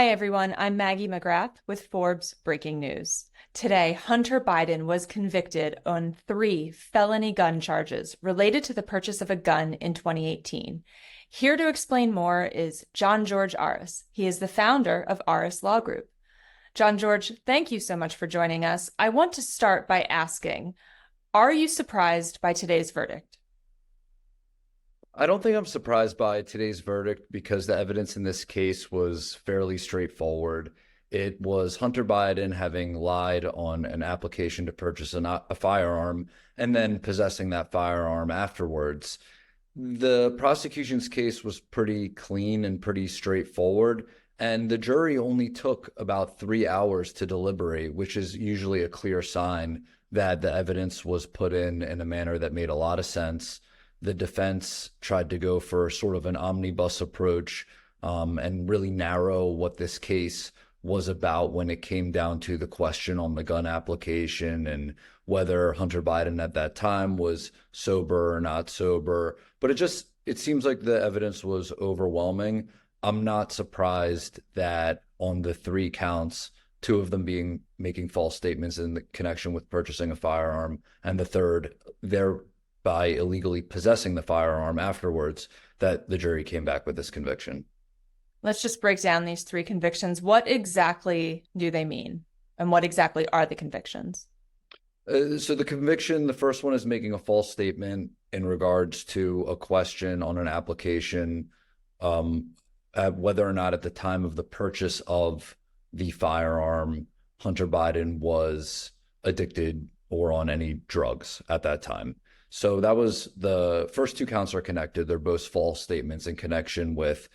Hi, everyone. I'm Maggie McGrath with Forbes Breaking News. Today, Hunter Biden was convicted on 3 felony gun charges related to the purchase of a gun in 2018. Here to explain more is Jon-Jorge Aras. He is the founder of Aras Law Group. Jon-Jorge, thank you so much for joining us. I want to start by asking, are you surprised by today's verdict? I don't think I'm surprised by today's verdict because the evidence in this case was fairly straightforward. It was Hunter Biden having lied on an application to purchase a firearm and then possessing that firearm afterwards. The prosecution's case was pretty clean and pretty straightforward, and the jury only took about 3 hours to deliberate, which is usually a clear sign that the evidence was put in a manner that made a lot of sense. The defense tried to go for sort of an omnibus approach and really narrow what this case was about when it came down to the question on the gun application and whether Hunter Biden at that time was sober or not sober. But it seems like the evidence was overwhelming. I'm not surprised that on the 3 counts, 2 of them being making false statements in the connection with purchasing a firearm, and the third, by illegally possessing the firearm afterwards, that the jury came back with this conviction. Let's just break down these 3 convictions. What exactly do they mean? And what exactly are the convictions? So the conviction, the first one is making a false statement in regards to a question on an application, whether or not at the time of the purchase of the firearm, Hunter Biden was addicted or on any drugs at that time. So that was the first 2 counts are connected. They're both false statements in connection with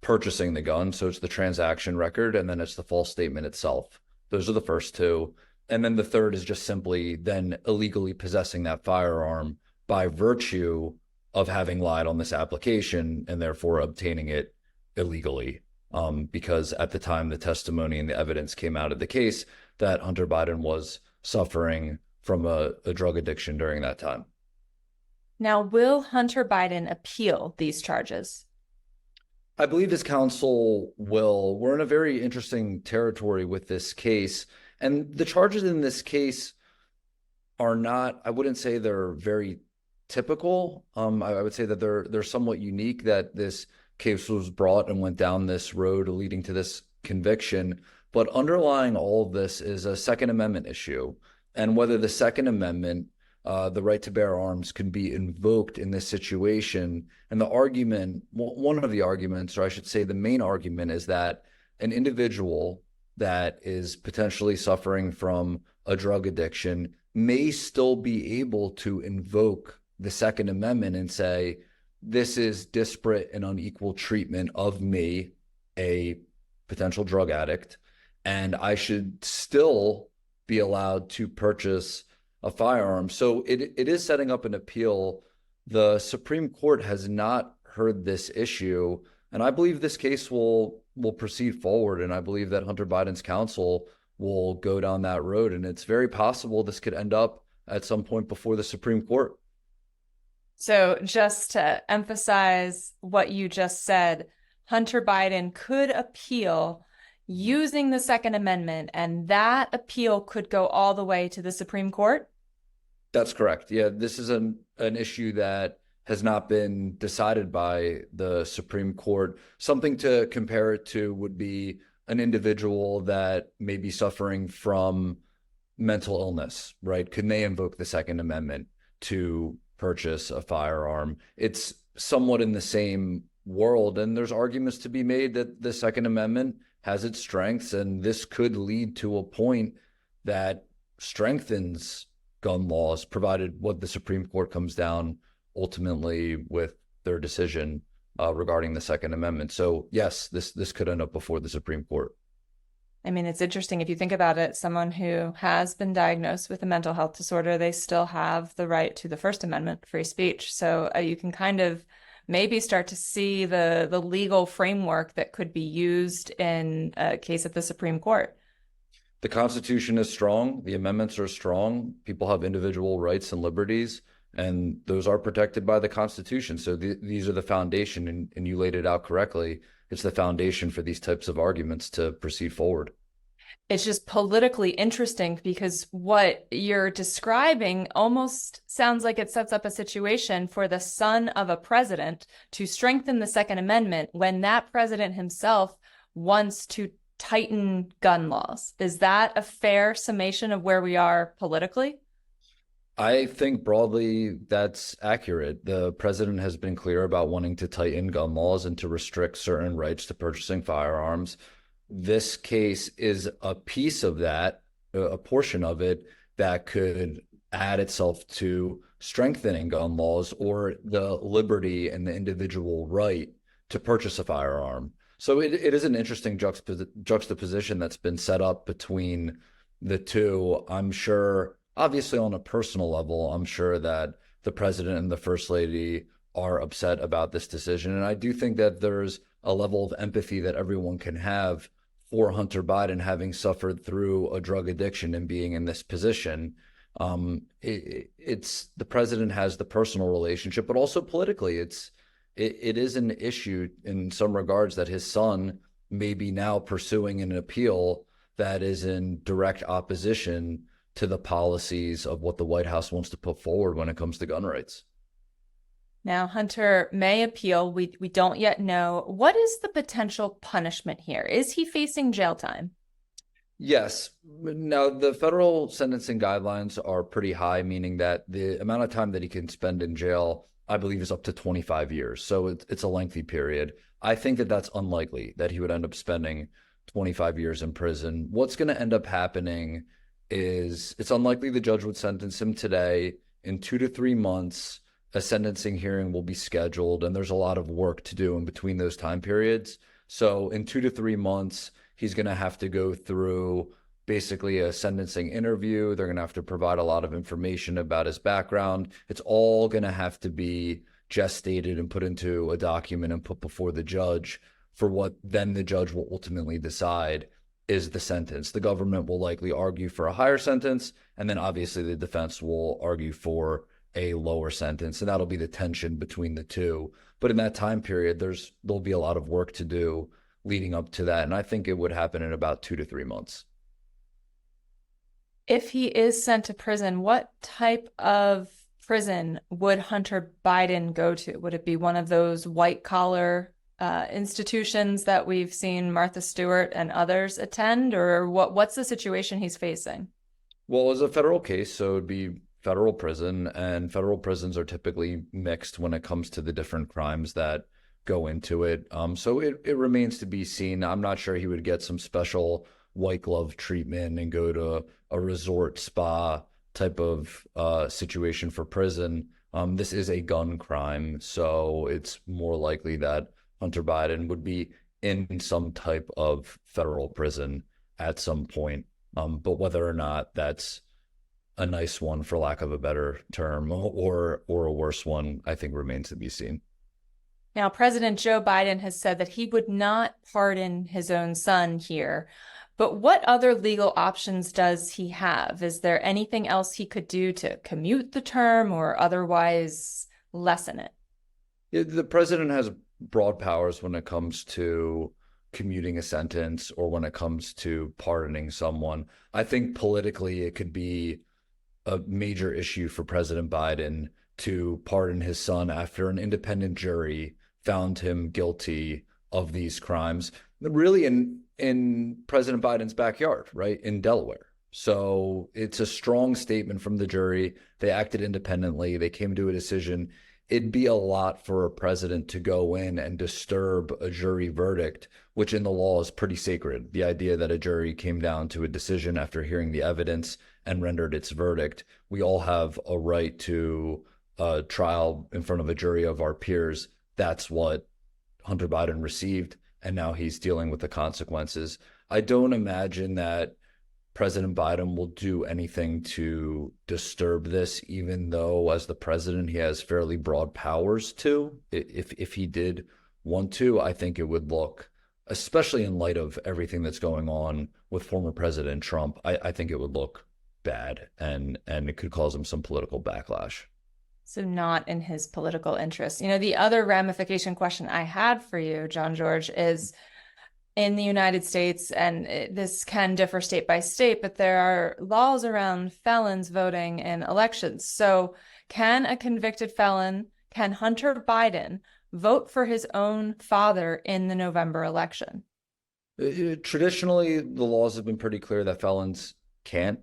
purchasing the gun. So it's the transaction record, and then it's the false statement itself. Those are the first 2. And then the third is just simply then illegally possessing that firearm by virtue of having lied on this application and therefore obtaining it illegally. Because at the time, the testimony and the evidence came out of the case that Hunter Biden was suffering from a drug addiction during that time. Now, will Hunter Biden appeal these charges? I believe his counsel will. We're in a very interesting territory with this case. And the charges in this case are not, I wouldn't say they're very typical. I would say that they're somewhat unique, that this case was brought and went down this road leading to this conviction. But underlying all of this is a Second Amendment issue. And whether the Second Amendment, the right to bear arms, can be invoked in this situation. And the argument, one of the arguments, or I should say the main argument, is that an individual that is potentially suffering from a drug addiction may still be able to invoke the Second Amendment and say, this is disparate and unequal treatment of me, a potential drug addict, and I should still be allowed to purchase a firearm. So it is setting up an appeal. The Supreme Court has not heard this issue, and I believe this case will proceed forward, and I believe that Hunter Biden's counsel will go down that road, and it's very possible this could end up at some point before the Supreme Court. So just to emphasize what you just said, Hunter Biden could appeal using the Second Amendment, and that appeal could go all the way to the Supreme Court? That's correct. Yeah, this is an issue that has not been decided by the Supreme Court. Something to compare it to would be an individual that may be suffering from mental illness, right? Can they invoke the Second Amendment to purchase a firearm? It's somewhat in the same world, and there's arguments to be made that the Second Amendment has its strengths, and this could lead to a point that strengthens gun laws, provided what the Supreme Court comes down ultimately with their decision regarding the Second Amendment. So yes, this could end up before the Supreme Court. I mean, it's interesting if you think about it, someone who has been diagnosed with a mental health disorder, they still have the right to the First Amendment, free speech. So you can kind of maybe start to see the legal framework that could be used in a case at the Supreme Court. The Constitution is strong. The amendments are strong. People have individual rights and liberties. and those are protected by the Constitution. So these are the foundation, and you laid it out correctly. It's the foundation for these types of arguments to proceed forward. It's just politically interesting because what you're describing almost sounds like it sets up a situation for the son of a president to strengthen the Second Amendment when that president himself wants to tighten gun laws. Is that a fair summation of where we are politically? I think broadly that's accurate. The president has been clear about wanting to tighten gun laws and to restrict certain rights to purchasing firearms. This case is a piece of that, a portion of it that could add itself to strengthening gun laws or the liberty and the individual right to purchase a firearm. So it is an interesting juxtaposition that's been set up between the two. I'm sure, obviously, on a personal level, I'm sure that the president and the first lady are upset about this decision. And I do think that there's a level of empathy that everyone can have for Hunter Biden having suffered through a drug addiction and being in this position. It's the president has the personal relationship, but also politically, it is an issue in some regards that his son may be now pursuing an appeal that is in direct opposition to the policies of what the White House wants to put forward when it comes to gun rights. Now, Hunter may appeal. We don't yet know. What is the potential punishment here? Is he facing jail time? Yes. Now, the federal sentencing guidelines are pretty high, meaning that the amount of time that he can spend in jail, I believe, is up to 25 years. So it's a lengthy period. I think that that's unlikely that he would end up spending 25 years in prison. What's going to end up happening is it's unlikely the judge would sentence him today. In 2 to 3 months, a sentencing hearing will be scheduled, and there's a lot of work to do in between those time periods. So in 2 to 3 months, he's going to have to go through basically a sentencing interview. They're going to have to provide a lot of information about his background. It's all going to have to be gestated and put into a document and put before the judge for what then the judge will ultimately decide is the sentence. The government will likely argue for a higher sentence, and then obviously the defense will argue for a lower sentence, and that'll be the tension between the two. But in that time period, there'll be a lot of work to do leading up to that, and I think it would happen in about 2 to 3 months. If he is sent to prison, what type of prison would Hunter Biden go to? Would it be one of those white-collar institutions that we've seen Martha Stewart and others attend, or what's the situation he's facing? Well, it's a federal case, so it'd be federal prison, and federal prisons are typically mixed when it comes to the different crimes that go into it. So it remains to be seen. I'm not sure he would get some special white glove treatment and go to a resort spa type of situation for prison. This is a gun crime, so it's more likely that Hunter Biden would be in some type of federal prison at some point. But whether or not that's a nice one, for lack of a better term, or a worse one, I think remains to be seen. Now, President Joe Biden has said that he would not pardon his own son here. But what other legal options does he have? Is there anything else he could do to commute the term or otherwise lessen it? Yeah, the president has broad powers when it comes to commuting a sentence or when it comes to pardoning someone. I think politically it could be a major issue for President Biden to pardon his son after an independent jury found him guilty of these crimes, really in President Biden's backyard, right, in Delaware. So it's a strong statement from the jury. They acted independently. They came to a decision. It'd be a lot for a president to go in and disturb a jury verdict, which in the law is pretty sacred. The idea that a jury came down to a decision after hearing the evidence and rendered its verdict. We all have a right to a trial in front of a jury of our peers. That's what Hunter Biden received, and now he's dealing with the consequences. I don't imagine that President Biden will do anything to disturb this, even though as the president, he has fairly broad powers to. If he did want to, I think it would look, especially in light of everything that's going on with former President Trump, I think it would look bad, and it could cause him some political backlash. So not in his political interest. The other ramification question I had for you, Jon-Jorge, is in the United States, and this can differ state by state, but there are laws around felons voting in elections. So can a convicted felon, can Hunter Biden vote for his own father in the November election? Traditionally, the laws have been pretty clear that felons can't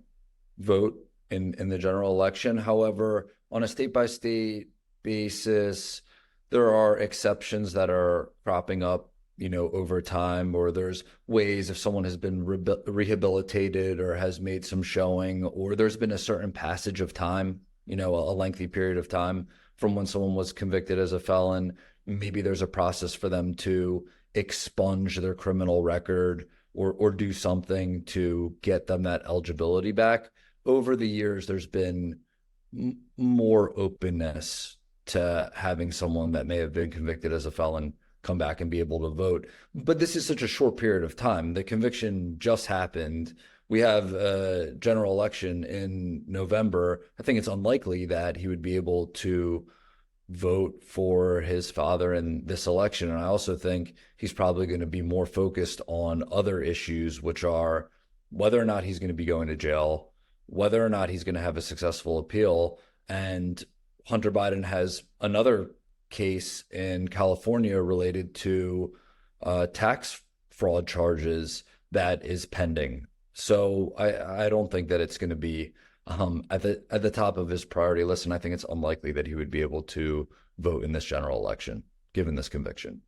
vote in the general election. However, on a state by state basis, there are exceptions that are cropping up, over time, or there's ways if someone has been rehabilitated or has made some showing, or there's been a certain passage of time, a lengthy period of time from when someone was convicted as a felon. Maybe there's a process for them to expunge their criminal record or do something to get them that eligibility back. Over the years, there's been more openness to having someone that may have been convicted as a felon come back and be able to vote. But this is such a short period of time. The conviction just happened. We have a general election in November. I think it's unlikely that he would be able to vote for his father in this election. And I also think he's probably going to be more focused on other issues, which are whether or not he's going to be going to jail, whether or not he's going to have a successful appeal. And Hunter Biden has another case in California related to tax fraud charges that is pending. So I don't think that it's going to be at the top of his priority list, and I think it's unlikely that he would be able to vote in this general election, given this conviction.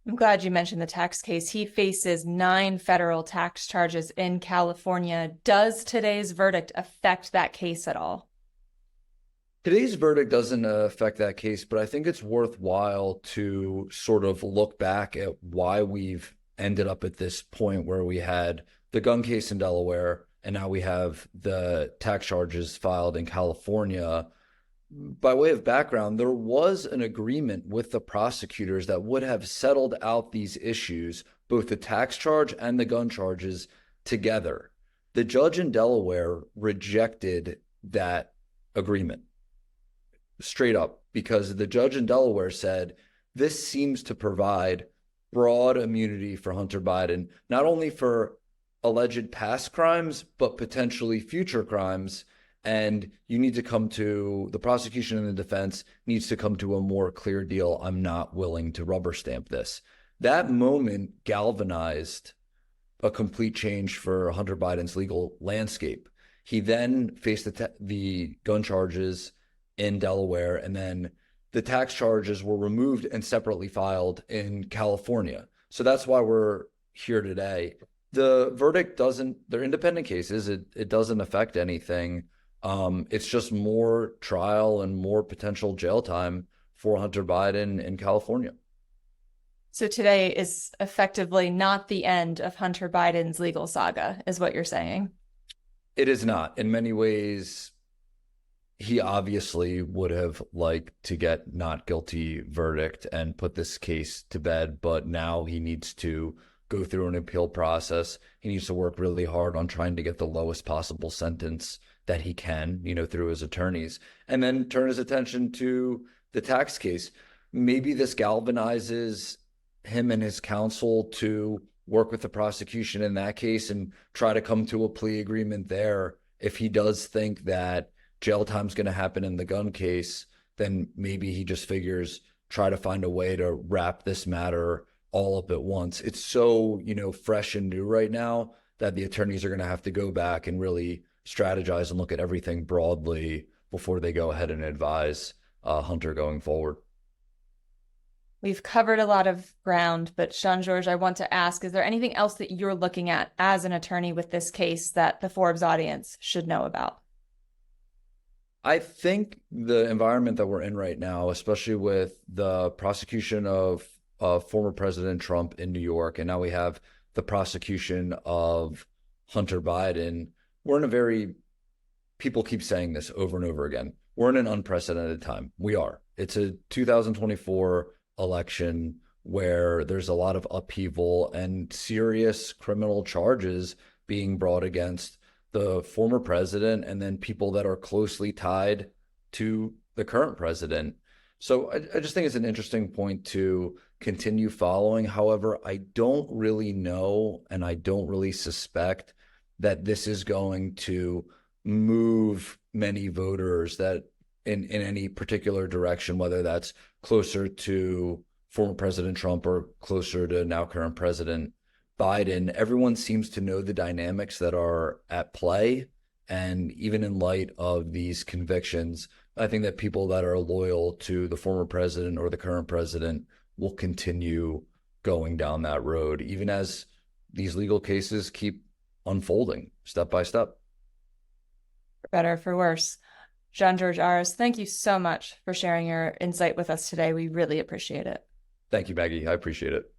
I'm glad you mentioned the tax case. He faces 9 federal tax charges in California. Does today's verdict affect that case at all? Today's verdict doesn't affect that case, but I think it's worthwhile to sort of look back at why we've ended up at this point where we had the gun case in Delaware, and now we have the tax charges filed in California. By way of background, there was an agreement with the prosecutors that would have settled out these issues, both the tax charge and the gun charges, together. The judge in Delaware rejected that agreement straight up because the judge in Delaware said this seems to provide broad immunity for Hunter Biden, not only for alleged past crimes, but potentially future crimes. And you need to come to the prosecution and the defense needs to come to a more clear deal. I'm not willing to rubber stamp this. That moment galvanized a complete change for Hunter Biden's legal landscape. He then faced the gun charges in Delaware, and then the tax charges were removed and separately filed in California. So that's why we're here today. The verdict they're independent cases. It doesn't affect anything. It's just more trial and more potential jail time for Hunter Biden in California. So today is effectively not the end of Hunter Biden's legal saga, is what you're saying? It is not. In many ways, he obviously would have liked to get not guilty verdict and put this case to bed, but now he needs to go through an appeal process. He needs to work really hard on trying to get the lowest possible sentence that he can, through his attorneys, and then turn his attention to the tax case. Maybe this galvanizes him and his counsel to work with the prosecution in that case and try to come to a plea agreement there. If he does think that jail time's going to happen in the gun case, then maybe he just figures try to find a way to wrap this matter all up at once. It's so, fresh and new right now that the attorneys are going to have to go back and really strategize and look at everything broadly before they go ahead and advise Hunter going forward. We've covered a lot of ground, but Jon-Jorge, I want to ask, is there anything else that you're looking at as an attorney with this case that the Forbes audience should know about? I think the environment that we're in right now, especially with the prosecution of former President Trump in New York, and now we have the prosecution of Hunter Biden, we're in people keep saying this over and over again, we're in an unprecedented time. We are. It's a 2024 election where there's a lot of upheaval and serious criminal charges being brought against the former president and then people that are closely tied to the current president. So I just think it's an interesting point to continue following. However, I don't really know, and I don't really suspect that this is going to move many voters that in any particular direction, whether that's closer to former President Trump or closer to now current President Biden. Everyone seems to know the dynamics that are at play. And even in light of these convictions, I think that people that are loyal to the former president or the current president will continue going down that road, even as these legal cases keep unfolding step by step. For better, for worse. Jon-Jorge Aras, thank you so much for sharing your insight with us today. We really appreciate it. Thank you, Maggie. I appreciate it.